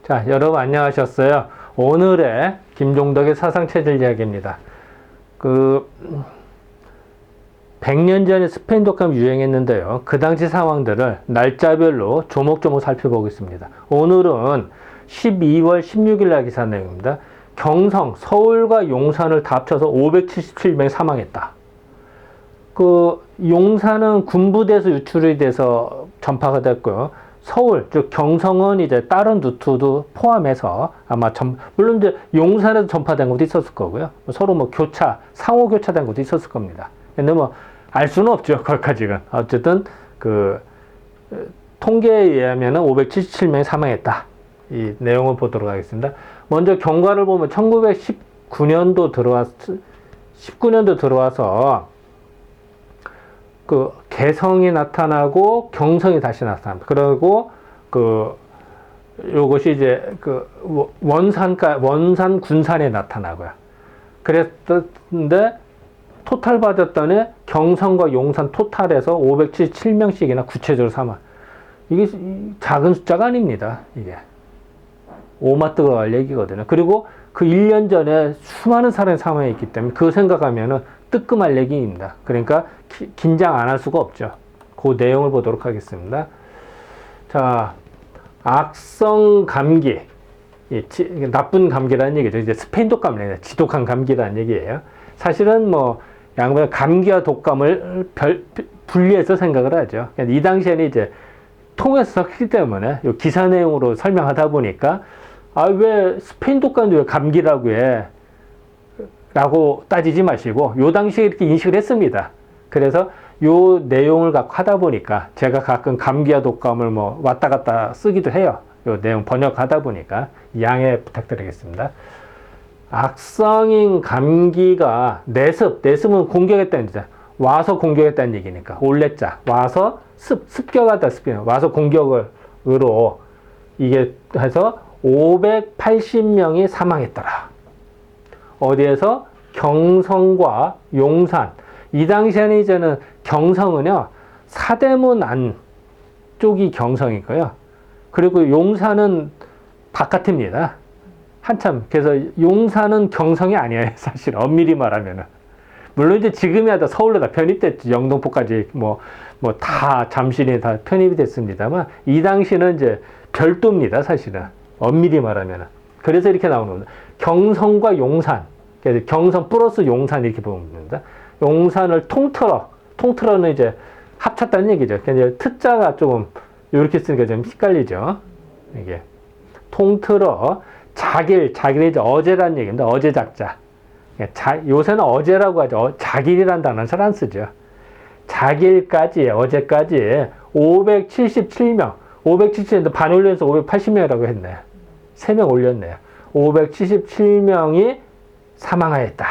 자, 여러분 안녕하셨어요. 오늘의 김종덕의 사상체질 이야기입니다. 100년 전에 스페인 독감이 유행했는데요. 그 당시 상황들을 날짜별로 조목조목 살펴보겠습니다. 오늘은 12월 16일 날 기사 내용입니다. 경성, 서울과 용산을 다 합쳐서 577명이 사망했다. 용산은 군부대에서 유출이 돼서 전파가 됐고요. 서울, 즉 경성은 이제 다른 루트도 포함해서 아마 물론 이제 용산에서 전파된 것도 있었을 거고요. 서로 뭐 상호 교차된 것도 있었을 겁니다. 근데 뭐 알 수는 없죠. 거기까지는. 어쨌든 통계에 의하면은 577명이 사망했다. 이 내용을 보도록 하겠습니다. 먼저 경과를 보면 1919년도 들어와서 개성이 나타나고 경성이 다시 나타납니다. 그리고 요것이 이제 원산 군산에 나타나고요. 그랬는데 토탈 받았더니 경성과 용산 토탈에서 577명씩이나 구체적으로 사망. 이게 작은 숫자가 아닙니다. 이게 오마뜨거할 얘기거든요. 그리고 그 1년 전에 수많은 사람이 사망했기 때문에 그거 생각하면은 뜨끔할 얘기입니다. 그러니까 긴장 안 할 수가 없죠. 그 내용을 보도록 하겠습니다. 자, 악성 감기, 나쁜 감기라는 얘기죠. 이제 스페인 독감이에요. 지독한 감기라는 얘기예요. 사실은 뭐 양면 감기와 독감을 분리해서 생각을 하죠. 이 당시에는 이제 통해서 썼기 때문에 이 기사 내용으로 설명하다 보니까 왜 스페인 독감도 왜 감기라고 해? 라고 따지지 마시고 요 당시에 이렇게 인식을 했습니다. 그래서 요 내용을 갖고 하다 보니까 제가 가끔 감기와 독감을 뭐 왔다 갔다 쓰기도 해요. 요 내용 번역하다 보니까 양해 부탁드리겠습니다. 악성인 감기가 내습은 공격했다는 얘기죠. 와서 공격했다는 얘기니까 올레자 와서 습격하다 와서 공격으로 이게 해서 580명이 사망했더라. 어디에서? 경성과 용산. 이 당시에는 이제는 경성은요, 사대문 안 쪽이 경성이고요. 그리고 용산은 바깥입니다. 한참. 그래서 용산은 경성이 아니에요. 사실 엄밀히 말하면은. 물론 이제 지금이야 다 서울로 다 편입됐지. 영등포까지 다 잠실이 다 편입이 됐습니다만 이 당시는 이제 별도입니다. 사실은. 엄밀히 말하면은. 그래서 이렇게 나오는 겁니다. 경성과 용산. 그래서 경성 플러스 용산 이렇게 보면 됩니다. 용산을 통틀어는 이제 합쳤다는 얘기죠. 그러니까 트자가 조금 이렇게 쓰니까 좀 헷갈리죠. 이게 통틀어 자길이 이제 어제라는 얘기입니다. 어제 작자. 요새는 어제라고 하죠. 자길이라는 단어는 잘 안 쓰죠. 자길까지 어제까지 577명. 577인데 반 올려서 580명이라고 했네. 3명 올렸네요. 577명이 사망하였다.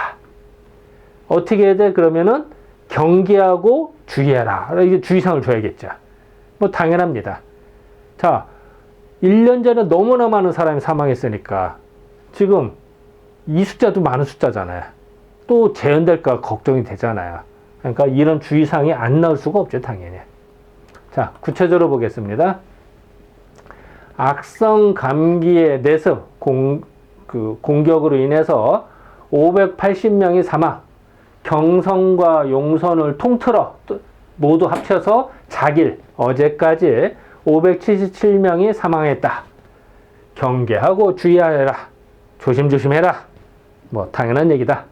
어떻게 해야 돼? 그러면은 경계하고 주의해라. 이게 주의사항을 줘야겠죠. 뭐 당연합니다. 자, 1년 전에 너무나 많은 사람이 사망했으니까 지금 이 숫자도 많은 숫자잖아요. 또 재현될까 걱정이 되잖아요. 그러니까 이런 주의사항이 안 나올 수가 없죠, 당연히. 자, 구체적으로 보겠습니다. 악성 감기의 내습, 공격으로 인해서 580명이 사망, 경성과 용선을 통틀어 모두 합쳐서 자길, 어제까지 577명이 사망했다. 경계하고 주의하여라. 조심조심해라. 뭐 당연한 얘기다.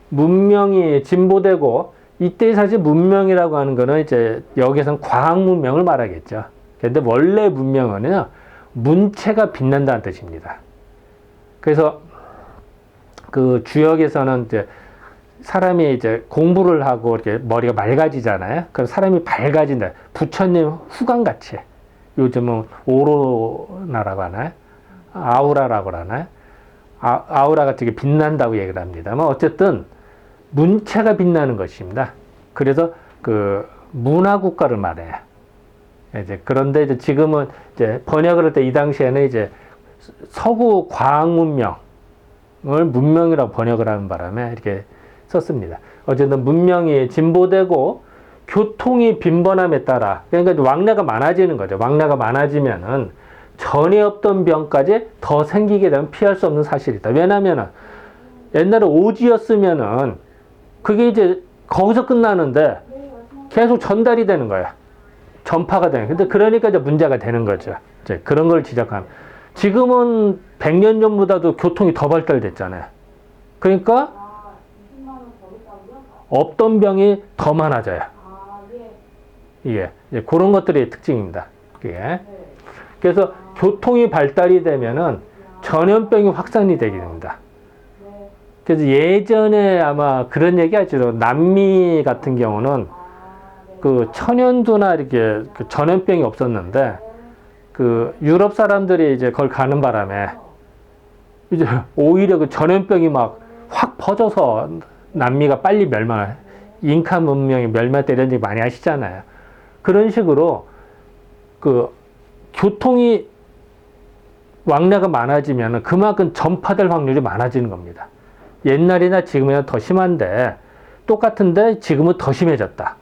문명이 진보되고 이때 사실 문명이라고 하는 거는 이제 여기서는 과학 문명을 말하겠죠. 근데 원래 문명은 문체가 빛난다는 뜻입니다. 그래서 그 주역에서는 이제 사람이 이제 공부를 하고 이렇게 머리가 맑아지잖아요. 그럼 사람이 밝아진다. 부처님 후광같이. 요즘은 오로나라고 하나요? 아우라라고 하나요? 아우라가 되게 빛난다고 얘기를 합니다만 어쨌든 문체가 빛나는 것입니다. 그래서 문화국가를 말해요. 그런데 이제 지금은 이제 번역을 할 때 이 당시에는 이제 서구 과학 문명을 문명이라고 번역을 하는 바람에 이렇게 썼습니다. 어쨌든 문명이 진보되고 교통이 빈번함에 따라 그러니까 왕래가 많아지는 거죠. 왕래가 많아지면은 전에 없던 병까지 더 생기게 되면 피할 수 없는 사실이다. 왜냐면은 옛날에 오지였으면은 그게 이제 거기서 끝나는데 계속 전달이 되는 거야. 전파가 되는. 근데 그러니까 이제 문제가 되는 거죠. 이제 그런 걸 지적하면. 지금은 100년 전보다도 교통이 더 발달됐잖아요. 그러니까 없던 병이 더 많아져요. 예, 그런 것들이 특징입니다. 예. 그래서 교통이 발달이 되면은 전염병이 확산이 되게 됩니다. 그래서 예전에 아마 그런 얘기 하죠. 남미 같은 경우는 그 천연두나 이렇게 그 전염병이 없었는데 그 유럽 사람들이 이제 그걸 가는 바람에 이제 오히려 그 전염병이 막 확 퍼져서 남미가 빨리 멸망, 잉카 문명이 멸망때 이런 얘기 많이 하시잖아요. 그런 식으로 그 교통이 왕래가 많아지면 그만큼 전파될 확률이 많아지는 겁니다. 옛날이나 지금이나 더 심한데 똑같은데 지금은 더 심해졌다.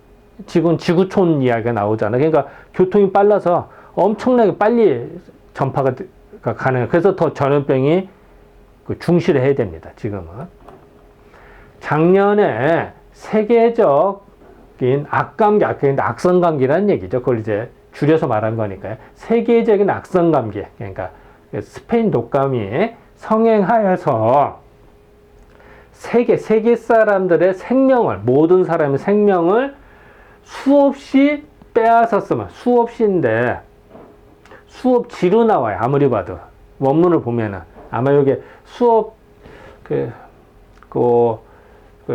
지금 지구촌 이야기가 나오잖아요. 그러니까 교통이 빨라서 엄청나게 빨리 전파가 가능해요. 그래서 더 전염병이 중시를 해야 됩니다. 지금은. 작년에 세계적인 악성감기라는 얘기죠. 그걸 이제 줄여서 말한 거니까요. 세계적인 악성감기, 그러니까 스페인 독감이 성행하여서 세계 사람들의 생명을, 모든 사람의 생명을 수없이 빼앗았으면, 수없이인데, 수업지로 나와요. 아무리 봐도. 원문을 보면은. 아마 이게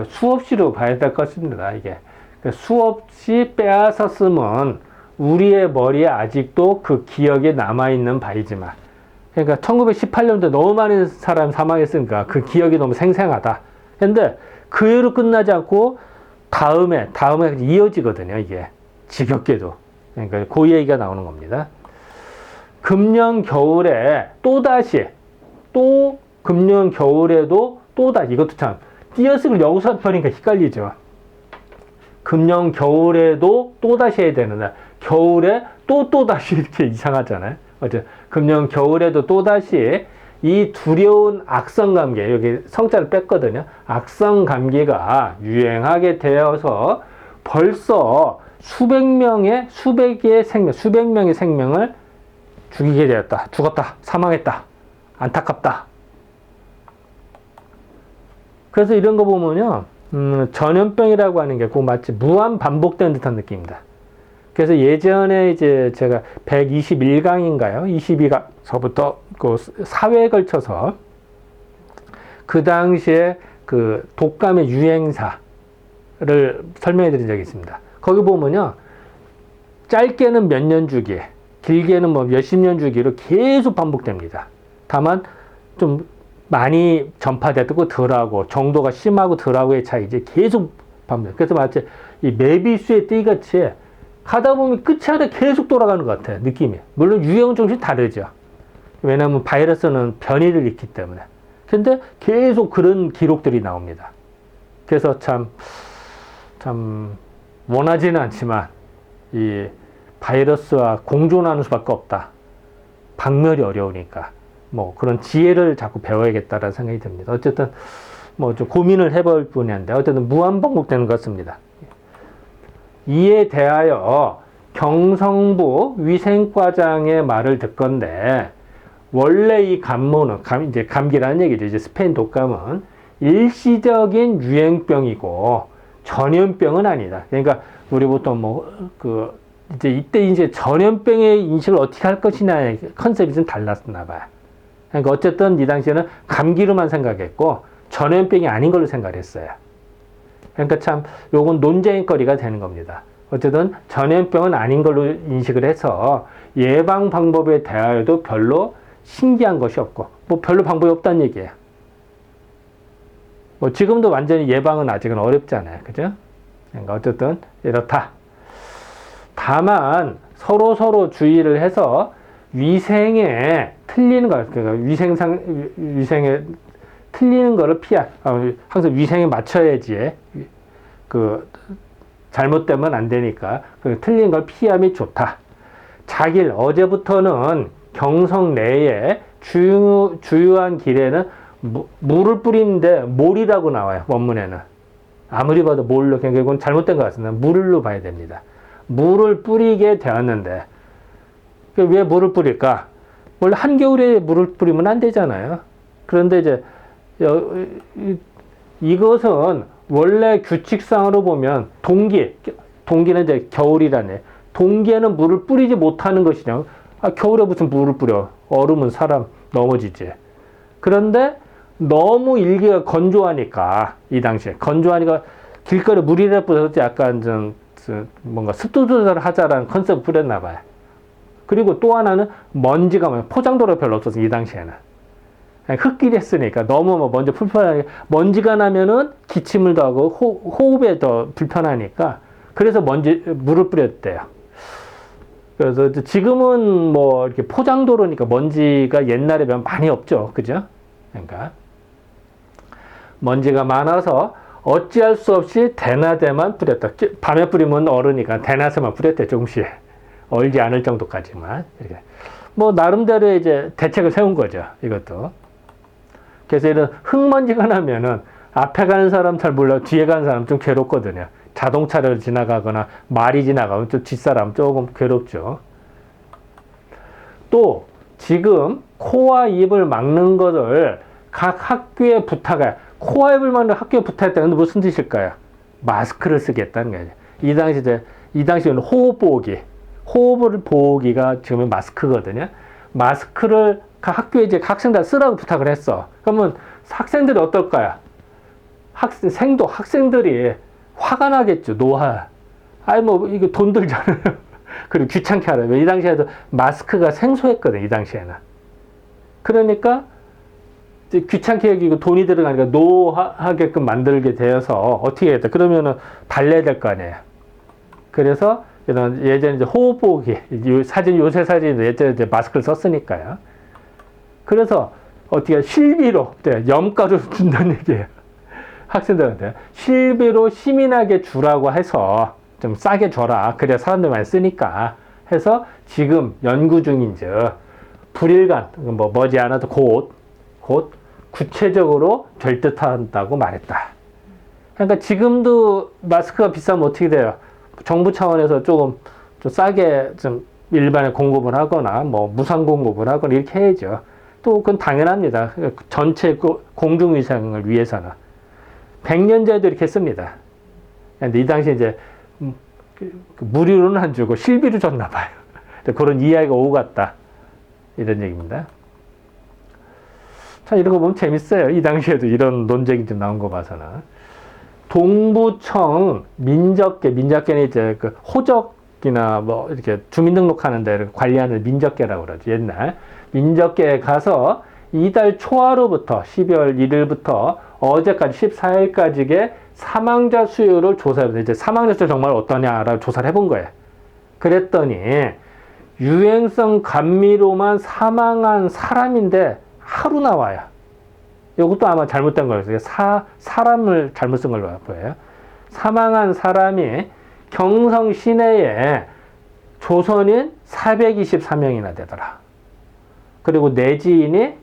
수없이로 봐야 될 것입니다. 이게. 수없이 빼앗았으면 우리의 머리에 아직도 그 기억이 남아있는 바이지만. 그러니까 1918년도에 너무 많은 사람이 사망했으니까 그 기억이 너무 생생하다. 근데 그 해로 끝나지 않고 다음에 이어지거든요. 이게. 지겹게도. 그러니까 그 얘기가 나오는 겁니다. 금년 겨울에 금년 겨울에도 이것도 참 띄어쓰기를 여기서 펴니까 헷갈리죠. 금년 겨울에도 또다시 해야 되는데 겨울에 또다시 이렇게 이상하잖아요. 금년 겨울에도 또다시 이 두려운 악성감기, 여기 성자를 뺐거든요. 악성감기가 유행하게 되어서 벌써 수백 명의 생명을 죽이게 되었다. 죽었다. 사망했다. 안타깝다. 그래서 이런 거 보면요. 전염병이라고 하는 게 꼭 마치 무한 반복되는 듯한 느낌입니다. 그래서 예전에 이제 제가 121강인가요? 22강서부터 그 4회에 걸쳐서 그 당시에 그 독감의 유행사를 설명해 드린 적이 있습니다. 거기 보면요. 짧게는 몇 년 주기, 길게는 뭐 몇십 년 주기로 계속 반복됩니다. 다만 좀 많이 전파되고 덜하고 정도가 심하고 덜하고의 차이지 계속 반복. 그래서 마치 이 메비우스의 띠같이 가다 보면 끝이 아래 계속 돌아가는 것 같아요. 느낌이. 물론 유형은 조금씩 다르죠. 왜냐하면 바이러스는 변이를 일으키기 때문에. 근데 계속 그런 기록들이 나옵니다. 그래서 참 원하지는 않지만 이 바이러스와 공존하는 수밖에 없다. 박멸이 어려우니까. 뭐 그런 지혜를 자꾸 배워야겠다라는 생각이 듭니다. 어쨌든 뭐 좀 고민을 해볼 분야인데 어쨌든 무한 반복되는 것 같습니다. 이에 대하여 경성부 위생과장의 말을 듣건데 원래 이 감모는 이제 감기라는 얘기죠. 이제 스페인 독감은 일시적인 유행병이고 전염병은 아니다. 그러니까 우리 보통 이때 전염병의 인식을 어떻게 할 것이냐의 컨셉이 좀 달랐나 봐요. 그러니까 어쨌든 이 당시에는 감기로만 생각했고 전염병이 아닌 걸로 생각했어요. 그러니까 참 요건 논쟁의 거리가 되는 겁니다. 어쨌든 전염병은 아닌 걸로 인식을 해서 예방 방법에 대하여도 별로 신기한 것이 없고 뭐 별로 방법이 없다는 얘기예요. 뭐 지금도 완전히 예방은 아직은 어렵잖아요. 그죠? 그러니까 어쨌든 이렇다. 다만 서로 주의를 해서 위생에 틀리는 거, 그러니까 위생에 틀리는 거를 항상 위생에 맞춰야지, 잘못되면 안 되니까, 틀린 걸 피함이 좋다. 어제부터는 경성 내에 주요한 길에는 물을 뿌리는데 몰이라고 나와요. 원문에는. 아무리 봐도 몰로 결국은 잘못된 것 같습니다. 물로 봐야 됩니다. 물을 뿌리게 되었는데 왜 물을 뿌릴까? 원래 한겨울에 물을 뿌리면 안 되잖아요. 그런데 이제 이것은 원래 규칙상으로 보면 동기는 이제 겨울이라네. 동기에는 물을 뿌리지 못하는 것이냐. 겨울에 무슨 물을 뿌려. 얼으면 사람 넘어지지. 그런데 너무 일기가 건조하니까, 이 당시에. 건조하니까 길거리에 물이라 뿌려서 약간 뭔가 습도 조절을 하자라는 컨셉을 뿌렸나 봐요. 그리고 또 하나는 먼지가 포장도로 별로 없었어, 이 당시에는. 흙길이 했으니까 너무 먼저 불편하게, 먼지가 나면은 기침을 더 하고 호흡에 더 불편하니까 그래서 물을 뿌렸대요. 그래서 지금은 뭐 이렇게 포장도로니까 먼지가 옛날에 비하면 많이 없죠. 그죠? 그러니까 먼지가 많아서 어찌할 수 없이 대낮에만 뿌렸다. 밤에 뿌리면 얼으니까 대낮에만 뿌렸대, 조금씩. 얼지 않을 정도까지만. 이렇게. 뭐 나름대로 이제 대책을 세운 거죠. 이것도. 그래서 이런 흙먼지가 나면은 앞에 가는 사람 잘 몰라, 뒤에 가는 사람 좀 괴롭거든요. 자동차를 지나가거나 말이 지나가면 좀 뒷사람 조금 괴롭죠. 또 지금 코와 입을 막는 것을 각 학교에 부탁해. 코와 입을 막는 학교에 부탁했다는 건 무슨 뜻일까요? 마스크를 쓰겠다는 거예요. 이 당시에는 호흡을 보호기가 지금은 마스크거든요. 마스크를 각 학교에 이제 학생들 쓰라고 부탁을 했어. 그러면 학생들이 어떨까요? 학생들이 화가 나겠죠. 노화. 이거 돈 들잖아요. 그리고 귀찮게 하라고. 이 당시에도 마스크가 생소했거든, 이 당시에는. 그러니까 귀찮게 여기고 돈이 들어가니까 노하게끔 만들게 되어서 어떻게 했다. 그러면은 달래야 될 거 아니에요. 그래서 예전에 이제 호흡보호기, 요새 사진은 예전에 이제 마스크를 썼으니까요. 그래서 어떻게 실비로, 염가루 준다는 얘기예요. 학생들한테. 실비로 시민하게 주라고 해서 좀 싸게 줘라. 그래야 사람들 많이 쓰니까 해서 지금 연구 중인즉 불일간, 머지않아도 곧 구체적으로 될 듯한다고 말했다. 그러니까 지금도 마스크가 비싸면 어떻게 돼요? 정부 차원에서 좀 싸게 좀 일반에 공급을 하거나 무상 공급을 하거나 이렇게 해야죠. 또 그건 당연합니다. 전체 공중위생을 위해서는. 100년제도 이렇게 씁니다. 근데 이 당시에 이제 무료로는 안 주고 실비로 줬나 봐요. 그런 이야기가 오고 갔다. 이런 얘기입니다. 참 이런 거 보면 재밌어요. 이 당시에도 이런 논쟁이 좀 나온 거 봐서는. 동부청 민적계는 이제 그 호적이나 이렇게 주민등록하는 데 관리하는 민적계라고 그러죠. 옛날. 민적계에 가서 이달 초하루부터 12월 1일부터 어제까지 14일까지의 사망자 수요를 조사해보세요. 이제 사망자 수 정말 어떠냐라고 조사를 해본 거예요. 그랬더니 유행성 감미로만 사망한 사람인데 하루 나와요. 이것도 아마 잘못된 거예요. 사람을 잘못 쓴 걸로 보여요. 사망한 사람이 경성 시내에 조선인 424명이나 되더라. 그리고 내지인이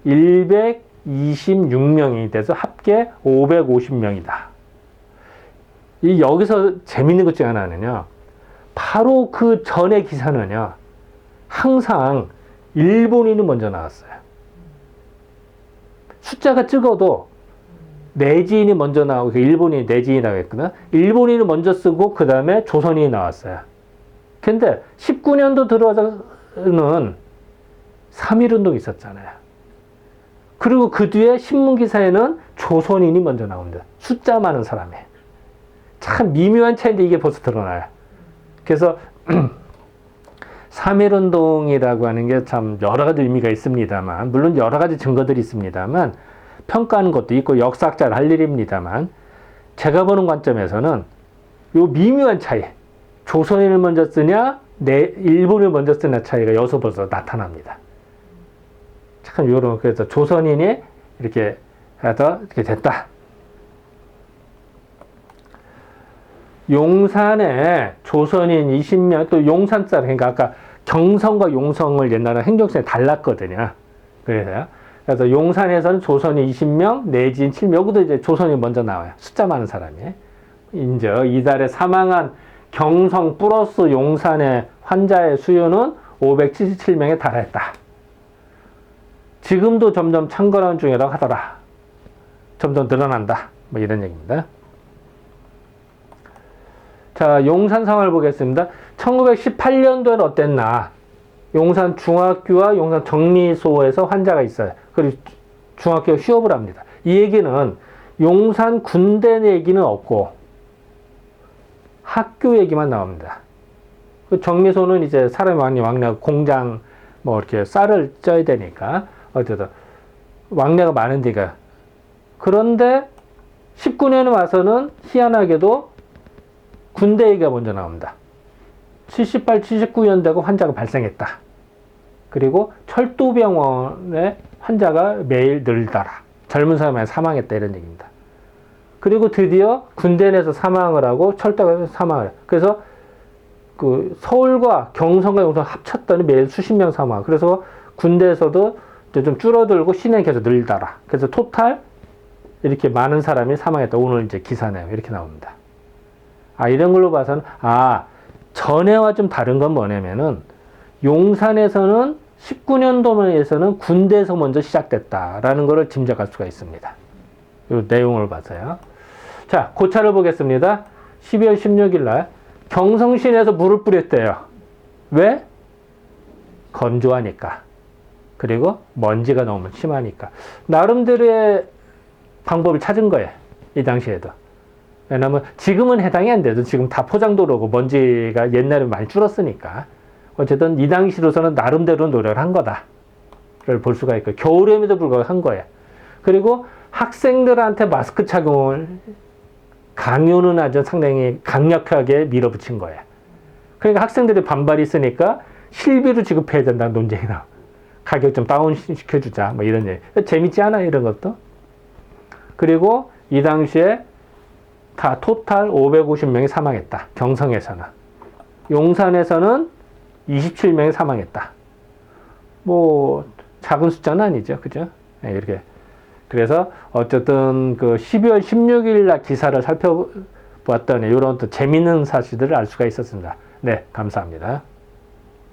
126명이 돼서 합계 550명이다. 여기서 재밌는 것 중 하나는요. 바로 그 전의 기사는요. 항상 일본인이 먼저 나왔어요. 숫자가 적어도 내지인이 먼저 나오고 일본인이 내지인이라고 했거든. 일본인이 먼저 쓰고 그 다음에 조선인이 나왔어요. 근데 19년도 들어와서는 3.1운동이 있었잖아요. 그리고 그 뒤에 신문기사에는 조선인이 먼저 나옵니다. 숫자 많은 사람이. 참 미묘한 차이인데 이게 벌써 드러나요. 그래서 3.1운동이라고 하는 게 참 여러 가지 의미가 있습니다만, 물론 여러 가지 증거들이 있습니다만, 평가하는 것도 있고 역사학자를 할 일입니다만, 제가 보는 관점에서는 요 미묘한 차이, 조선인을 먼저 쓰냐, 일본을 먼저 쓰냐 차이가 여기서 벌써 나타납니다. 참 요런, 그래서 조선인이 이렇게 해서 이렇게 됐다. 용산에 조선인 20명, 또 용산 사람, 그러니까 아까 경성과 용성을 옛날에 행정성이 달랐거든요. 그래서 용산에서는 조선이 20명, 내진 7명, 여기도 이제 조선이 먼저 나와요. 숫자 많은 사람이. 이제 이달에 사망한 경성 플러스 용산의 환자의 수요는 577명에 달했다. 지금도 점점 창궐하는 중이라고 하더라. 점점 늘어난다. 뭐 이런 얘기입니다. 자, 용산 상황을 보겠습니다. 1918년도에는 어땠나? 용산 중학교와 용산 정미소에서 환자가 있어요. 그리고 중학교가 휴업을 합니다. 이 얘기는 용산 군대 얘기는 없고 학교 얘기만 나옵니다. 그 정미소는 이제 사람이 많이 왕래하고 공장 뭐 이렇게 쌀을 쪄야 되니까 어쨌든 왕래가 많은 데가. 그런데 19년에 와서는 희한하게도 군대 얘기가 먼저 나옵니다. 78, 79년대고 환자가 발생했다. 그리고 철도병원에 환자가 매일 늘더라. 젊은 사람이 사망했다 이런 얘기입니다. 그리고 드디어 군대 내에서 사망을 하고 철도에서 사망을 해요. 그래서 그 서울과 경성과 용성 합쳤더니 매일 수십 명 사망. 그래서 군대에서도 좀 줄어들고 시내에 계속 늘더라. 그래서 토탈 이렇게 많은 사람이 사망했다. 오늘 이제 기사네요. 이렇게 나옵니다. 이런 걸로 봐서는 전에와 좀 다른 건 뭐냐면은 용산에서는 19년도에서는 군대에서 먼저 시작됐다라는 것을 짐작할 수가 있습니다. 이 내용을 봐서요. 자, 고차를 보겠습니다. 12월 16일 날 경성시내에서 물을 뿌렸대요. 왜? 건조하니까. 그리고 먼지가 너무 심하니까. 나름대로의 방법을 찾은 거예요. 이 당시에도. 왜냐면 지금은 해당이 안 돼도 지금 다 포장도로고 먼지가 옛날에 많이 줄었으니까. 어쨌든 이 당시로서는 나름대로 노력을 한 거다를 볼 수가 있고 겨울에도 불구하고 한 거예요. 그리고 학생들한테 마스크 착용을 강요는 아주 상당히 강력하게 밀어붙인 거예요. 그러니까 학생들이 반발이 있으니까 실비로 지급해야 된다는 논쟁이 나와. 가격 좀 다운 시켜주자 뭐 이런 얘기. 재밌지 않아요 이런 것도? 그리고 이 당시에 다 토탈 550명이 사망했다. 경성에서는. 용산에서는 27명이 사망했다. 뭐 작은 숫자는 아니죠. 그죠? 네, 이렇게. 그래서 어쨌든 그 12월 16일 날 기사를 살펴보았더니 이런 또 재밌는 사실들을 알 수가 있었습니다. 네, 감사합니다.